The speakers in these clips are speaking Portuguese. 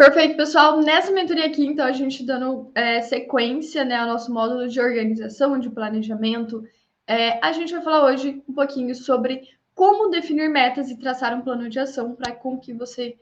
Perfeito, pessoal. Nessa mentoria aqui, então, a gente dando sequência, né, ao nosso módulo de organização, de planejamento, a gente vai falar hoje um pouquinho sobre como definir metas e traçar um plano de ação para com que você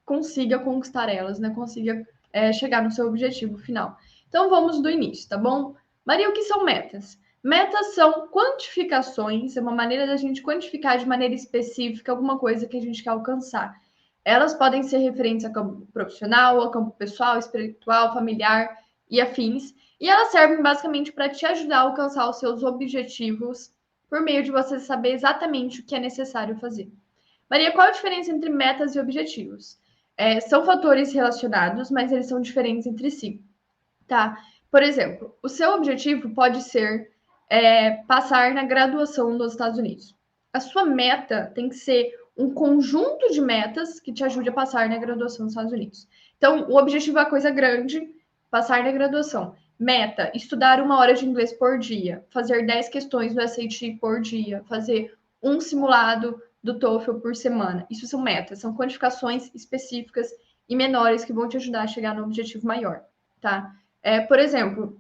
consiga conquistar elas, né, consiga chegar no seu objetivo final. Então, vamos do início, tá bom? Maria, o que são metas? Metas são quantificações, é uma maneira da gente quantificar de maneira específica alguma coisa que a gente quer alcançar. Elas podem ser referentes a campo profissional, a campo pessoal, espiritual, familiar e afins. E elas servem basicamente para te ajudar a alcançar os seus objetivos por meio de você saber exatamente o que é necessário fazer. Maria, qual a diferença entre metas e objetivos? São fatores relacionados, mas eles são diferentes entre si, tá? Por exemplo, o seu objetivo pode ser passar na graduação nos Estados Unidos. A sua meta tem que ser um conjunto de metas que te ajude a passar na graduação nos Estados Unidos. Então, o objetivo é a coisa grande, passar na graduação. Meta, estudar 1 hora de inglês por dia, fazer 10 questões do SAT por dia, fazer um simulado do TOEFL por semana. Isso são metas, são quantificações específicas e menores que vão te ajudar a chegar no objetivo maior, tá? Por exemplo,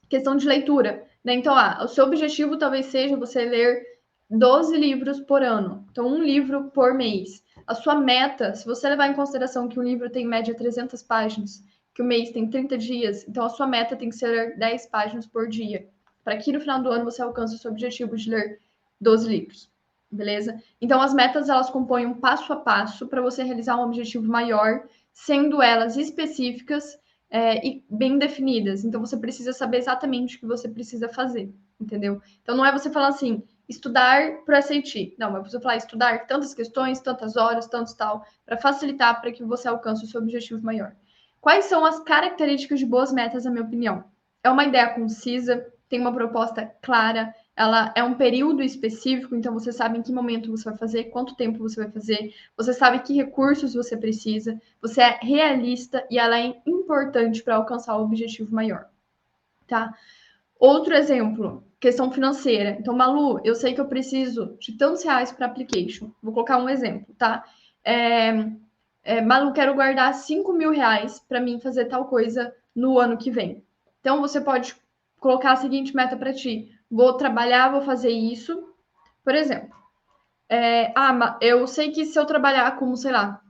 questão de leitura, né? Então, o seu objetivo talvez seja você ler 12 livros por ano, então um livro por mês. A sua meta, se você levar em consideração que um livro tem em média 300 páginas, que o mês tem 30 dias, então a sua meta tem que ser 10 páginas por dia, para que no final do ano você alcance o seu objetivo de ler 12 livros, beleza? Então as metas, elas compõem um passo a passo para você realizar um objetivo maior, sendo elas específicas e bem definidas. Então, você precisa saber exatamente o que você precisa fazer, entendeu? Então, não é você falar assim, estudar para SAT. Não, é você falar estudar tantas questões, tantas horas, tantos tal, para facilitar para que você alcance o seu objetivo maior. Quais são as características de boas metas, na minha opinião? É uma ideia concisa, tem uma proposta clara, ela é um período específico, então você sabe em que momento você vai fazer, quanto tempo você vai fazer, você sabe que recursos você precisa, você é realista e ela é importante para alcançar o objetivo maior, tá? Outro exemplo, questão financeira. Então, Malu, eu sei que eu preciso de tantos reais para application. Vou colocar um exemplo, tá? Malu, quero guardar 5.000 reais para mim fazer tal coisa no ano que vem. Então, você pode colocar a seguinte meta para ti. Vou trabalhar, vou fazer isso. Por exemplo, eu sei que se eu trabalhar como, sei lá,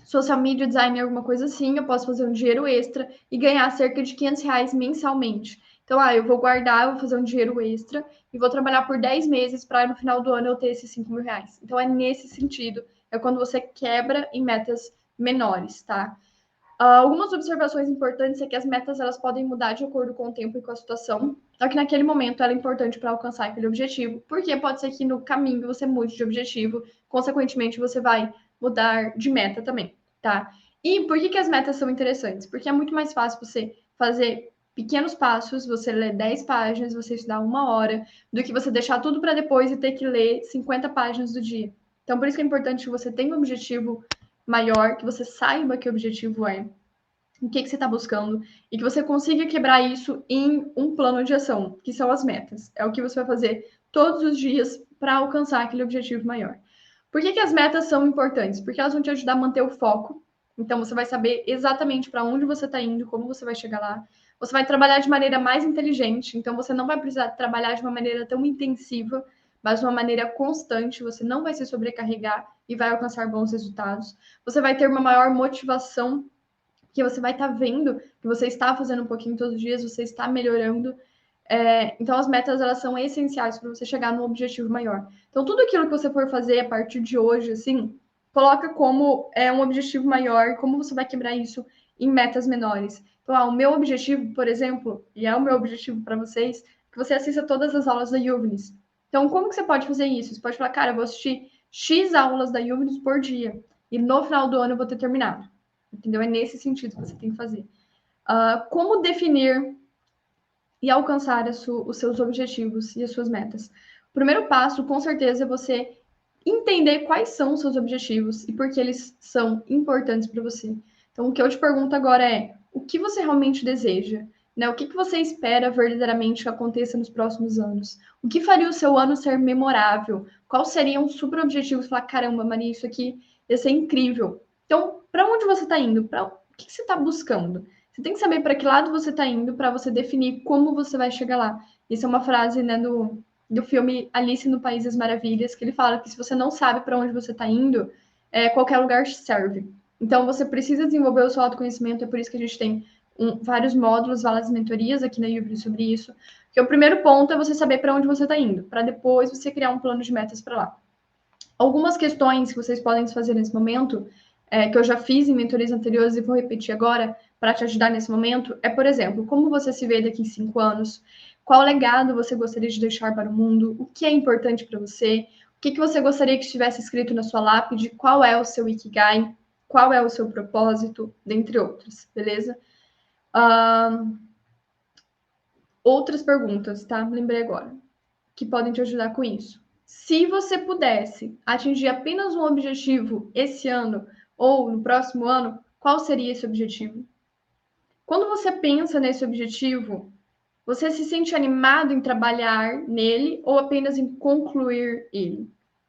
social media designer, alguma coisa assim, eu posso fazer um dinheiro extra e ganhar cerca de 500 reais mensalmente. Então, eu vou guardar, eu vou fazer um dinheiro extra e vou trabalhar por 10 meses para no final do ano eu ter esses 5.000 reais. Então, é nesse sentido, é quando você quebra em metas menores, tá? Algumas observações importantes é que as metas, elas podem mudar de acordo com o tempo e com a situação, só que naquele momento ela é importante para alcançar aquele objetivo, porque pode ser que no caminho você mude de objetivo, consequentemente você vai mudar de meta também, tá? E por que as metas são interessantes? Porque é muito mais fácil você fazer pequenos passos, você ler 10 páginas, você estudar 1 hora, do que você deixar tudo para depois e ter que ler 50 páginas do dia. Então, por isso que é importante que você tenha um objetivo maior, que você saiba que o objetivo é, o que você está buscando, e que você consiga quebrar isso em um plano de ação, que são as metas. É o que você vai fazer todos os dias para alcançar aquele objetivo maior. Por que as metas são importantes? Porque elas vão te ajudar a manter o foco. Então, você vai saber exatamente para onde você está indo, como você vai chegar lá. Você vai trabalhar de maneira mais inteligente. Então, você não vai precisar trabalhar de uma maneira tão intensiva, mas de uma maneira constante. Você não vai se sobrecarregar e vai alcançar bons resultados. Você vai ter uma maior motivação, que você vai estar vendo que você está fazendo um pouquinho todos os dias, você está melhorando. Então, as metas, elas são essenciais para você chegar num objetivo maior. Então, tudo aquilo que você for fazer a partir de hoje, assim, coloca como um objetivo maior, como você vai quebrar isso em metas menores. Então, o meu objetivo, por exemplo, e é o meu objetivo para vocês, que você assista todas as aulas da Udemy. Então, como que você pode fazer isso? Você pode falar, cara, eu vou assistir X aulas da Udemy por dia, e no final do ano eu vou ter terminado. Entendeu? É nesse sentido que você tem que fazer. Como definir e alcançar os seus objetivos e as suas metas? O primeiro passo, com certeza, é você entender quais são os seus objetivos e por que eles são importantes para você. Então, o que eu te pergunto agora é, o que você realmente deseja? Né? O que você espera verdadeiramente que aconteça nos próximos anos? O que faria o seu ano ser memorável? Quais seriam os super objetivos? Falar, caramba, Maria, isso aqui ia ser incrível. Então, para onde você está indo? O que você está buscando? Você tem que saber para que lado você está indo para você definir como você vai chegar lá. Isso é uma frase, né, do filme Alice no País das Maravilhas, que ele fala que se você não sabe para onde você está indo, qualquer lugar serve. Então, você precisa desenvolver o seu autoconhecimento, é por isso que a gente tem vários módulos, várias mentorias aqui na Ubri sobre isso. Porque o primeiro ponto é você saber para onde você está indo, para depois você criar um plano de metas para lá. Algumas questões que vocês podem fazer nesse momento, que eu já fiz em mentorias anteriores e vou repetir agora para te ajudar nesse momento, é, por exemplo, como você se vê daqui a 5 anos, qual legado você gostaria de deixar para o mundo, o que é importante para você, o que você gostaria que estivesse escrito na sua lápide, qual é o seu Ikigai, qual é o seu propósito, dentre outros, beleza? Outras perguntas, tá? Lembrei agora, que podem te ajudar com isso. Se você pudesse atingir apenas um objetivo esse ano ou no próximo ano, qual seria esse objetivo? Quando você pensa nesse objetivo, você se sente animado em trabalhar nele ou apenas em concluir ele?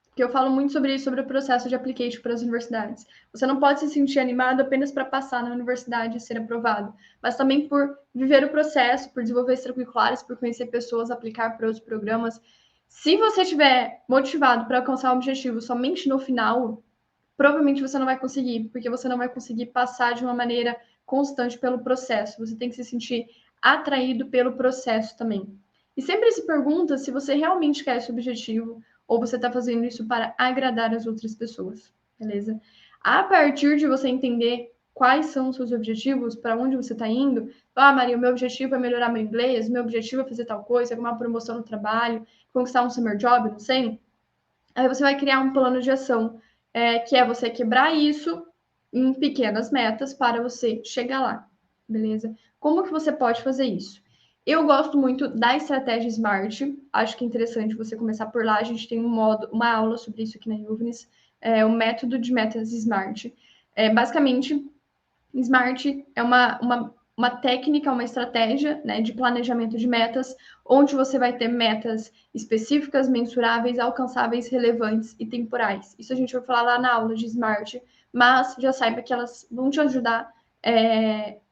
Porque eu falo muito sobre isso, sobre o processo de application para as universidades. Você não pode se sentir animado apenas para passar na universidade e ser aprovado, mas também por viver o processo, por desenvolver extracurriculares, por conhecer pessoas, aplicar para outros programas. Se você estiver motivado para alcançar o objetivo somente no final, provavelmente você não vai conseguir, porque você não vai conseguir passar de uma maneira constante pelo processo. Você tem que se sentir atraído pelo processo também. E sempre se pergunta se você realmente quer esse objetivo ou você está fazendo isso para agradar as outras pessoas, beleza? A partir de você entender quais são os seus objetivos, para onde você está indo, Maria, o meu objetivo é melhorar meu inglês, meu objetivo é fazer tal coisa, uma promoção no trabalho, conquistar um summer job, não sei. Aí você vai criar um plano de ação, que é você quebrar isso em pequenas metas para você chegar lá, beleza? Como que você pode fazer isso? Eu gosto muito da estratégia SMART, acho que é interessante você começar por lá. A gente tem uma aula sobre isso aqui na Uvnis, o método de metas SMART. Basicamente, SMART é uma técnica, uma estratégia, né, de planejamento de metas, onde você vai ter metas específicas, mensuráveis, alcançáveis, relevantes e temporais. Isso a gente vai falar lá na aula de SMART, mas já saiba que elas vão te ajudar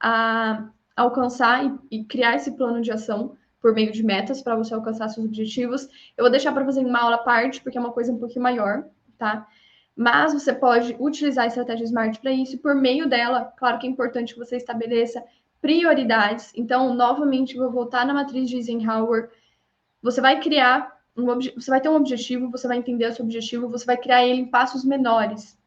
a alcançar e criar esse plano de ação por meio de metas para você alcançar seus objetivos. Eu vou deixar para fazer uma aula à parte, porque é uma coisa um pouquinho maior, tá? Mas você pode utilizar a estratégia SMART para isso, e por meio dela, claro que é importante que você estabeleça prioridades. Então, novamente, vou voltar na matriz de Eisenhower. Você vai criar você vai ter um objetivo, você vai entender o seu objetivo, você vai criar ele em passos menores,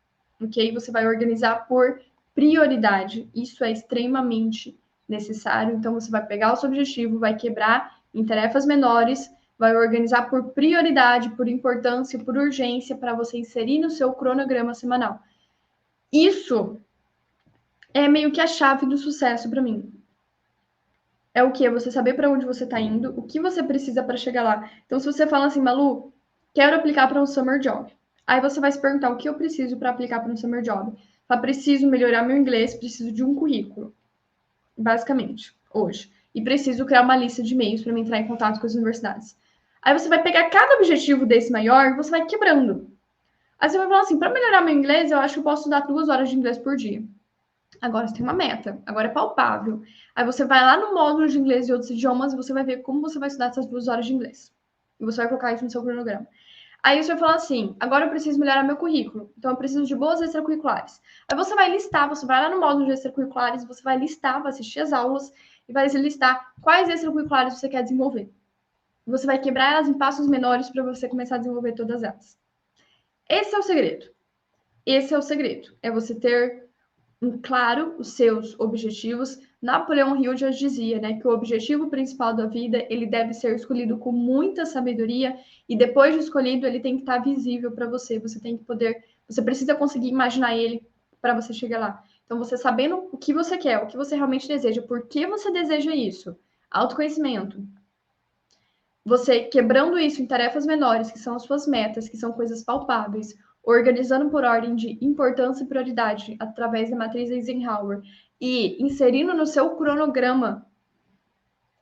ok? Você vai organizar por prioridade. Isso é extremamente necessário. Então, você vai pegar o seu objetivo, vai quebrar em tarefas menores, vai organizar por prioridade, por importância, por urgência, para você inserir no seu cronograma semanal. Isso é meio que a chave do sucesso para mim. É o que? É você saber para onde você está indo, o que você precisa para chegar lá. Então, se você fala assim, Malu, quero aplicar para um summer job. Aí você vai se perguntar o que eu preciso para aplicar para um summer job. Fala, preciso melhorar meu inglês, preciso de um currículo, basicamente, hoje. E preciso criar uma lista de e-mails para me entrar em contato com as universidades. Aí você vai pegar cada objetivo desse maior e você vai quebrando. Aí você vai falar assim, para melhorar meu inglês, eu acho que eu posso estudar 2 horas de inglês por dia. Agora você tem uma meta, agora é palpável. Aí você vai lá no módulo de inglês e outros idiomas e você vai ver como você vai estudar essas 2 horas de inglês. E você vai colocar isso no seu cronograma. Aí você vai falar assim, agora eu preciso melhorar meu currículo. Então eu preciso de boas extracurriculares. Aí você vai listar, você vai lá no módulo de extracurriculares, você vai listar, vai assistir as aulas e vai listar quais extracurriculares você quer desenvolver. Você vai quebrar elas em passos menores para você começar a desenvolver todas elas. Esse é o segredo. Esse é o segredo. É você ter claro os seus objetivos. Napoleão Hill já dizia, né, que o objetivo principal da vida ele deve ser escolhido com muita sabedoria e depois de escolhido ele tem que estar visível para você. Você tem que poder, você precisa conseguir imaginar ele para você chegar lá. Então você sabendo o que você quer, o que você realmente deseja, por que você deseja isso, autoconhecimento. Você quebrando isso em tarefas menores, que são as suas metas, que são coisas palpáveis, organizando por ordem de importância e prioridade através da matriz Eisenhower e inserindo no seu cronograma,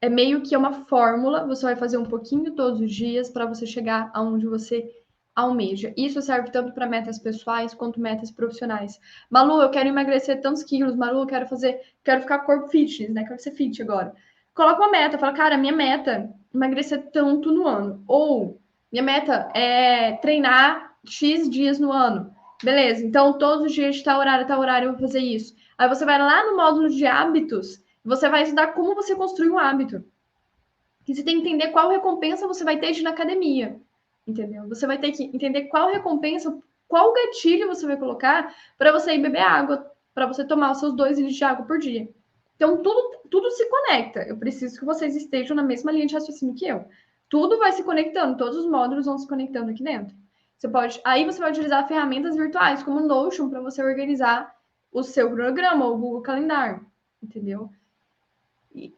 é meio que uma fórmula, você vai fazer um pouquinho todos os dias para você chegar aonde você almeja. Isso serve tanto para metas pessoais quanto metas profissionais. Malu, eu quero emagrecer tantos quilos. Malu, eu quero ficar corpo fitness, né? Quero ser fit agora. Coloca uma meta, fala, cara, minha meta é emagrecer tanto no ano. Ou minha meta é treinar X dias no ano. Beleza, então todos os dias de tal horário eu vou fazer isso. Aí você vai lá no módulo de hábitos, você vai estudar como você construir um hábito. E você tem que entender qual recompensa você vai ter de ir na academia, entendeu? Você vai ter que entender qual recompensa, qual gatilho você vai colocar para você ir beber água, para você tomar os seus 2 litros de água por dia. Então, tudo se conecta. Eu preciso que vocês estejam na mesma linha de raciocínio que eu. Tudo vai se conectando, todos os módulos vão se conectando aqui dentro. Aí você vai utilizar ferramentas virtuais, como o Notion, para você organizar o seu cronograma, ou o Google Calendar, entendeu?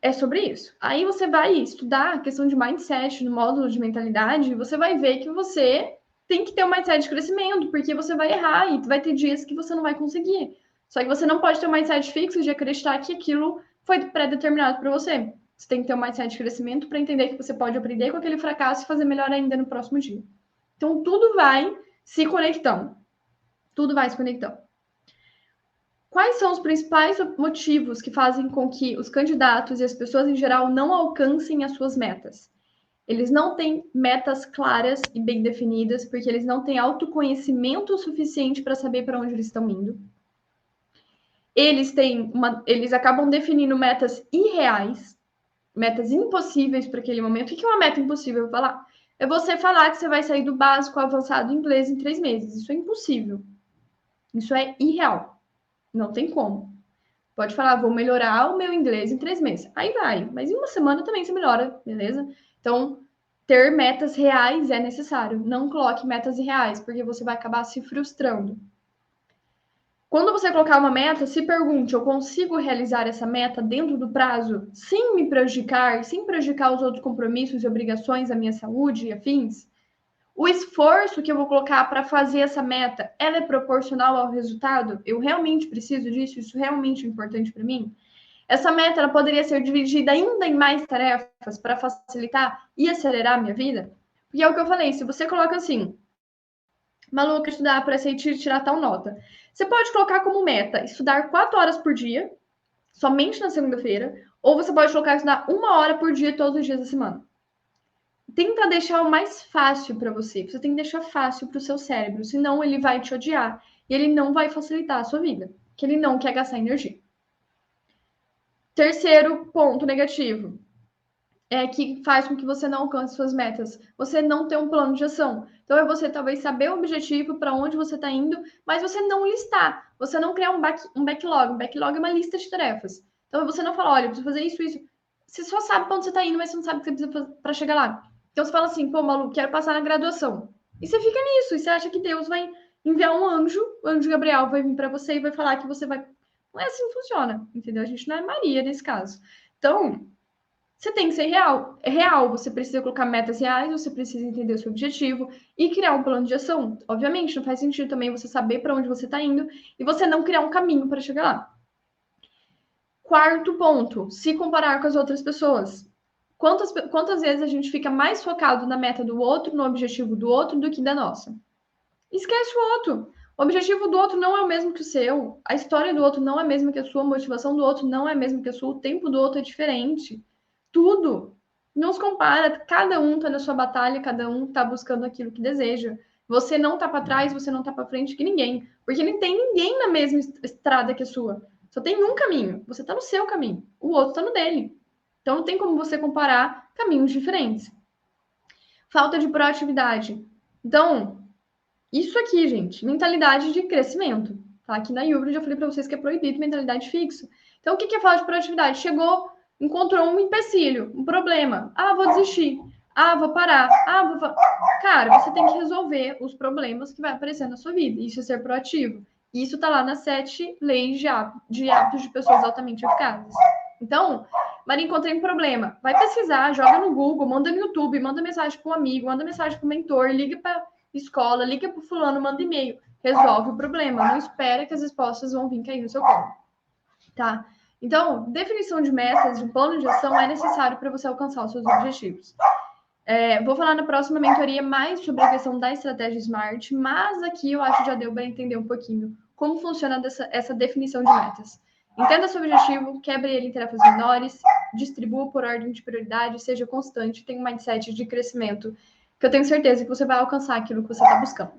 É sobre isso. Aí você vai estudar a questão de mindset no módulo de mentalidade, e você vai ver que você tem que ter um mindset de crescimento, porque você vai errar e vai ter dias que você não vai conseguir. Só que você não pode ter um mindset fixo de acreditar que aquilo foi pré-determinado para você. Você tem que ter um mindset de crescimento para entender que você pode aprender com aquele fracasso e fazer melhor ainda no próximo dia. Então, tudo vai se conectando. Tudo vai se conectando. Quais são os principais motivos que fazem com que os candidatos e as pessoas em geral não alcancem as suas metas? Eles não têm metas claras e bem definidas, porque eles não têm autoconhecimento suficiente para saber para onde eles estão indo. Eles acabam definindo metas irreais, metas impossíveis para aquele momento. O que é uma meta impossível? Eu vou falar. É você falar que você vai sair do básico ao avançado em inglês em 3 meses. Isso é impossível. Isso é irreal. Não tem como. Pode falar, vou melhorar o meu inglês em 3 meses. Aí vai, mas em uma semana também você melhora, beleza? Então, ter metas reais é necessário. Não coloque metas irreais, porque você vai acabar se frustrando. Quando você colocar uma meta, se pergunte: eu consigo realizar essa meta dentro do prazo, sem me prejudicar, sem prejudicar os outros compromissos e obrigações, a minha saúde e afins? O esforço que eu vou colocar para fazer essa meta, ela é proporcional ao resultado? Eu realmente preciso disso? Isso realmente é importante para mim? Essa meta ela poderia ser dividida ainda em mais tarefas para facilitar e acelerar a minha vida? Porque é o que eu falei, se você coloca assim, Malu, eu quero estudar para SAT e tirar tal nota. Você pode colocar como meta estudar 4 horas por dia, somente na segunda-feira, ou você pode colocar estudar 1 hora por dia todos os dias da semana. Tenta deixar o mais fácil para você. Você tem que deixar fácil para o seu cérebro, senão ele vai te odiar e ele não vai facilitar a sua vida, que ele não quer gastar energia. Terceiro ponto negativo é que faz com que você não alcance suas metas. Você não tem um plano de ação. Então é você talvez saber o objetivo para onde você está indo, mas você não listar. Você não criar um backlog. Um backlog é uma lista de tarefas. Então você não fala, olha, eu preciso fazer isso, isso. Você só sabe para onde você está indo, mas você não sabe o que você precisa fazer para chegar lá. Então você fala assim, pô, Malu, quero passar na graduação. E você fica nisso, e você acha que Deus vai enviar um anjo, o anjo Gabriel vai vir para você e vai falar que você vai. Não é assim que funciona, entendeu? A gente não é Maria nesse caso. Então, você tem que ser real. É real, você precisa colocar metas reais, você precisa entender o seu objetivo e criar um plano de ação. Obviamente, não faz sentido também você saber para onde você está indo e você não criar um caminho para chegar lá. Quarto ponto, se comparar com as outras pessoas. Quantas vezes a gente fica mais focado na meta do outro, no objetivo do outro, do que da nossa? Esquece o outro. O objetivo do outro não é o mesmo que o seu. A história do outro não é a mesma que a sua. A motivação do outro não é a mesma que a sua. O tempo do outro é diferente. Tudo. Não se compara. Cada um está na sua batalha, cada um está buscando aquilo que deseja. Você não está para trás, você não está para frente que ninguém. Porque não tem ninguém na mesma estrada que a sua. Só tem um caminho. Você está no seu caminho. O outro está no dele. Então não tem como você comparar caminhos diferentes. Falta de proatividade. Então, isso aqui, gente, mentalidade de crescimento. Tá? Aqui na Ubra eu já falei para vocês que é proibido mentalidade fixa. Então, o que é falta de produtividade? Chegou, encontrou um empecilho, um problema. Ah, vou desistir. Ah, vou parar. Ah, vou. Cara, você tem que resolver os problemas que vai aparecer na sua vida. Isso é ser proativo. Isso tá lá nas 7 leis de hábitos de pessoas altamente eficazes. Então, Maria, encontrei um problema. Vai pesquisar, joga no Google, manda no YouTube, manda mensagem para um amigo, manda mensagem para o mentor, liga para escola, liga para o fulano, manda e-mail, resolve o problema. Não espera que as respostas vão vir cair no seu colo, tá? Então, definição de metas, de um plano de ação é necessário para você alcançar os seus objetivos. Vou falar na próxima mentoria mais sobre a questão da estratégia SMART, mas aqui eu acho que já deu para entender um pouquinho como funciona essa definição de metas. Entenda seu objetivo, quebre ele em tarefas menores, distribua por ordem de prioridade, seja constante, tenha um mindset de crescimento, que eu tenho certeza que você vai alcançar aquilo que você está buscando.